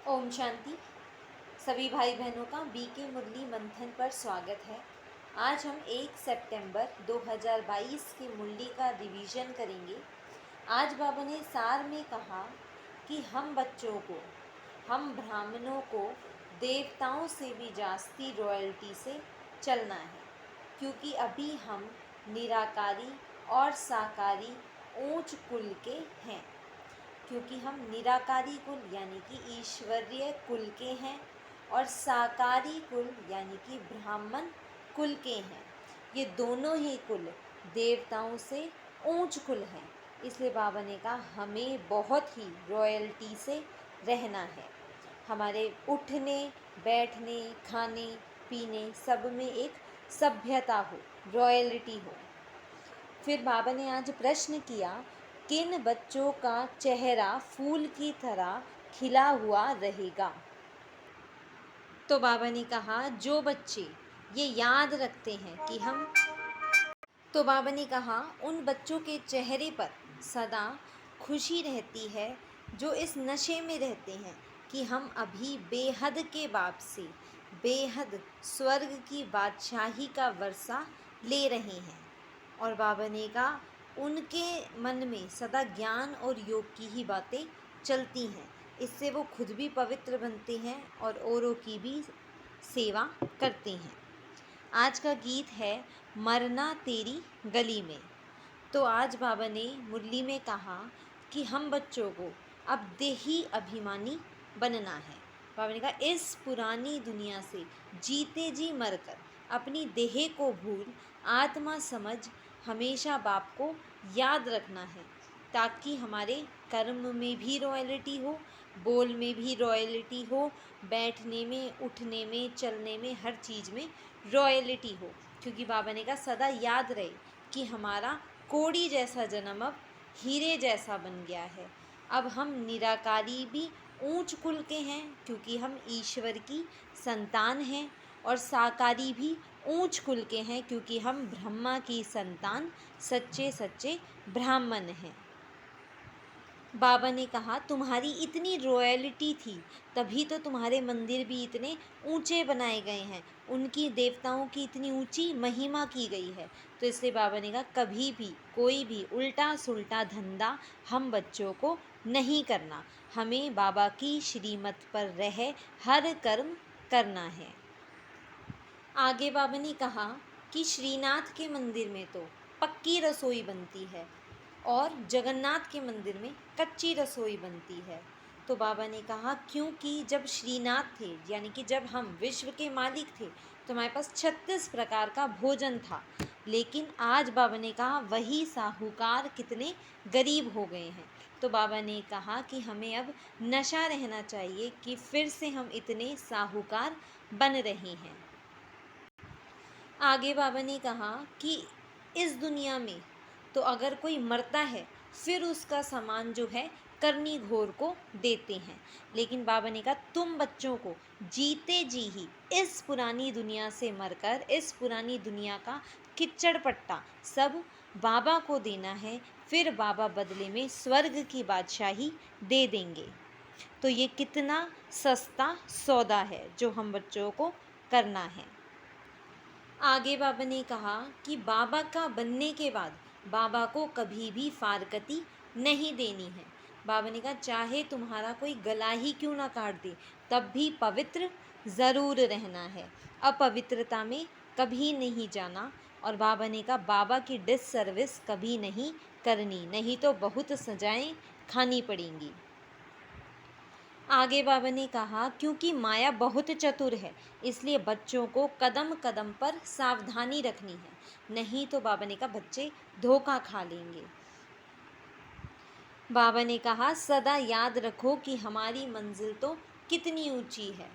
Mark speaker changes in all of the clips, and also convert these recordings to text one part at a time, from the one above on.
Speaker 1: ओम शांति। सभी भाई बहनों का बीके मुरली मंथन पर स्वागत है। आज हम 1 सितंबर 2022 की मुरली का रिवीजन करेंगे। आज बाबा ने सार में कहा कि हम बच्चों को, हम ब्राह्मणों को देवताओं से भी जास्ती रॉयल्टी से चलना है, क्योंकि अभी हम निराकारी और साकारी ऊंच कुल के हैं। क्योंकि हम निराकारी कुल यानी कि ईश्वरीय कुल के हैं और साकारी कुल यानी कि ब्राह्मण कुल के हैं। ये दोनों ही कुल देवताओं से ऊंच कुल हैं। इसलिए बाबा ने कहा हमें बहुत ही रॉयल्टी से रहना है। हमारे उठने बैठने खाने पीने सब में एक सभ्यता हो, रॉयल्टी हो। फिर बाबा ने आज प्रश्न किया, किन बच्चों का चेहरा फूल की तरह खिला हुआ रहेगा। तो बाबा ने कहा जो बच्चे ये याद रखते हैं कि हम तो बाबा ने कहा उन बच्चों के चेहरे पर सदा खुशी रहती है जो इस नशे में रहते हैं कि हम अभी बेहद के बाप से बेहद स्वर्ग की बादशाही का वर्षा ले रहे हैं। और बाबा ने कहा उनके मन में सदा ज्ञान और योग की ही बातें चलती हैं। इससे वो खुद भी पवित्र बनते हैं और औरों की भी सेवा करते हैं। आज का गीत है मरना तेरी गली में। तो आज बाबा ने मुरली में कहा कि हम बच्चों को अब देही अभिमानी बनना है। बाबा ने कहा इस पुरानी दुनिया से जीते जी मरकर अपनी देह को भूल आत्मा समझ हमेशा बाप को याद रखना है, ताकि हमारे कर्म में भी रॉयल्टी हो, बोल में भी रॉयल्टी हो, बैठने में उठने में चलने में हर चीज़ में रॉयल्टी हो। क्योंकि बाबा ने कहा सदा याद रहे कि हमारा कोड़ी जैसा जन्म अब हीरे जैसा बन गया है। अब हम निराकारी भी ऊंच कुल के हैं क्योंकि हम ईश्वर की संतान हैं, और साकारी भी ऊंच कुल के हैं क्योंकि हम ब्रह्मा की संतान सच्चे सच्चे ब्राह्मण हैं। बाबा ने कहा तुम्हारी इतनी रॉयल्टी थी तभी तो तुम्हारे मंदिर भी इतने ऊंचे बनाए गए हैं, उनकी देवताओं की इतनी ऊंची महिमा की गई है। तो इसलिए बाबा ने कहा कभी भी कोई भी उल्टा सुल्टा धंधा हम बच्चों को नहीं करना, हमें बाबा की श्रीमत पर रह हर कर्म करना है। आगे बाबा ने कहा कि श्रीनाथ के मंदिर में तो पक्की रसोई बनती है और जगन्नाथ के मंदिर में कच्ची रसोई बनती है। तो बाबा ने कहा क्योंकि जब श्रीनाथ थे यानी कि जब हम विश्व के मालिक थे तो हमारे पास 36 प्रकार का भोजन था, लेकिन आज बाबा ने कहा वही साहूकार कितने गरीब हो गए हैं। तो बाबा ने कहा कि हमें अब नशा रहना चाहिए कि फिर से हम इतने साहूकार बन रहे हैं। आगे बाबा ने कहा कि इस दुनिया में तो अगर कोई मरता है फिर उसका सामान जो है करनी घोर को देते हैं, लेकिन बाबा ने कहा तुम बच्चों को जीते जी ही इस पुरानी दुनिया से मरकर इस पुरानी दुनिया का किच्चड़ पट्टा सब बाबा को देना है, फिर बाबा बदले में स्वर्ग की बादशाही दे देंगे। तो ये कितना सस्ता सौदा है जो हम बच्चों को करना है। आगे बाबा ने कहा कि बाबा का बनने के बाद बाबा को कभी भी फारकती नहीं देनी है। बाबा ने कहा चाहे तुम्हारा कोई गला ही क्यों ना काट दे तब भी पवित्र ज़रूर रहना है, अपवित्रता में कभी नहीं जाना। और बाबा ने कहा बाबा की डिससर्विस कभी नहीं करनी, नहीं तो बहुत सजाएं खानी पड़ेंगी। आगे बाबा ने कहा क्योंकि माया बहुत चतुर है इसलिए बच्चों को कदम कदम पर सावधानी रखनी है, नहीं तो बाबा ने कहा बच्चे धोखा खा लेंगे। बाबा ने कहा सदा याद रखो कि हमारी मंजिल तो कितनी ऊंची है।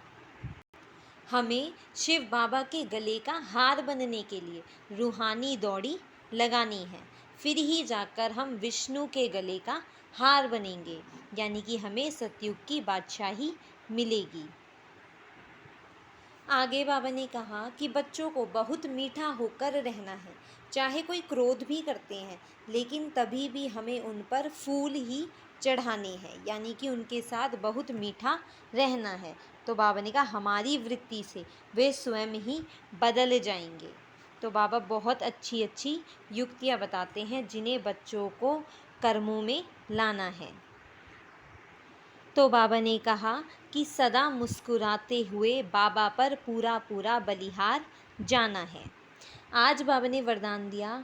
Speaker 1: हमें शिव बाबा के गले का हार बनने के लिए रूहानी दौड़ी लगानी है, फिर ही जाकर हम विष्णु के गले का हार बनेंगे, यानी कि हमें सतयुग की बादशाही मिलेगी। आगे बाबा ने कहा कि बच्चों को बहुत मीठा होकर रहना है, चाहे कोई क्रोध भी करते हैं लेकिन तभी भी हमें उन पर फूल ही चढ़ाने हैं, यानी कि उनके साथ बहुत मीठा रहना है। तो बाबा ने कहा हमारी वृत्ति से वे स्वयं ही बदल जाएंगे। तो बाबा बहुत अच्छी अच्छी युक्तियाँ बताते हैं जिन्हें बच्चों को कर्मों में लाना है। तो बाबा ने कहा कि सदा मुस्कुराते हुए बाबा पर पूरा पूरा बलिहार जाना है। आज बाबा ने वरदान दिया,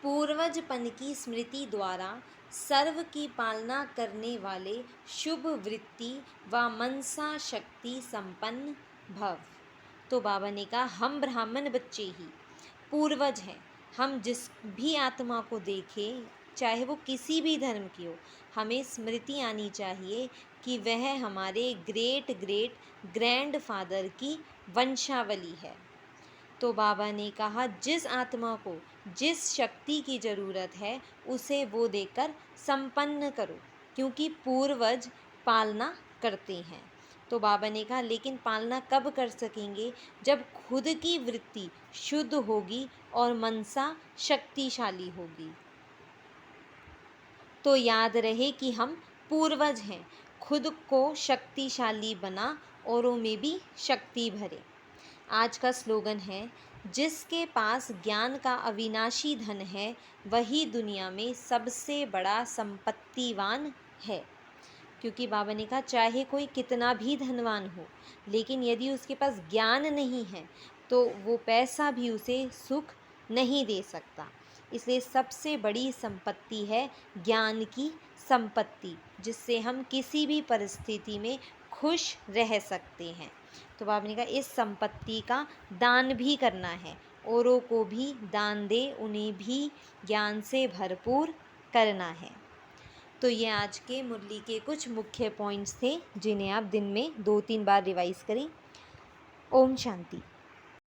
Speaker 1: पूर्वजपन की स्मृति द्वारा सर्व की पालना करने वाले शुभ वृत्ति व मनसा शक्ति संपन्न भव। तो बाबा ने कहा हम ब्राह्मण बच्चे ही पूर्वज हैं। हम जिस भी आत्मा को देखें, चाहे वो किसी भी धर्म की हो, हमें स्मृति आनी चाहिए कि वह हमारे ग्रेट ग्रेट ग्रैंड फादर की वंशावली है। तो बाबा ने कहा जिस आत्मा को जिस शक्ति की ज़रूरत है उसे वो देकर संपन्न करो, क्योंकि पूर्वज पालना करते हैं। तो बाबा ने कहा लेकिन पालना कब कर सकेंगे, जब खुद की वृत्ति शुद्ध होगी और मनसा शक्तिशाली होगी। तो याद रहे कि हम पूर्वज हैं, खुद को शक्तिशाली बना औरों में भी शक्ति भरे। आज का स्लोगन है, जिसके पास ज्ञान का अविनाशी धन है वही दुनिया में सबसे बड़ा संपत्तिवान है। क्योंकि बाबा ने कहा चाहे कोई कितना भी धनवान हो, लेकिन यदि उसके पास ज्ञान नहीं है तो वो पैसा भी उसे सुख नहीं दे सकता। इसलिए सबसे बड़ी संपत्ति है ज्ञान की संपत्ति, जिससे हम किसी भी परिस्थिति में खुश रह सकते हैं। तो बाबा ने कहा इस संपत्ति का दान भी करना है, औरों को भी दान दे, उन्हें भी ज्ञान से भरपूर करना है। तो ये आज के मुरली के कुछ मुख्य पॉइंट्स थे जिन्हें आप दिन में 2-3 बार रिवाइज करें। ओम शांति।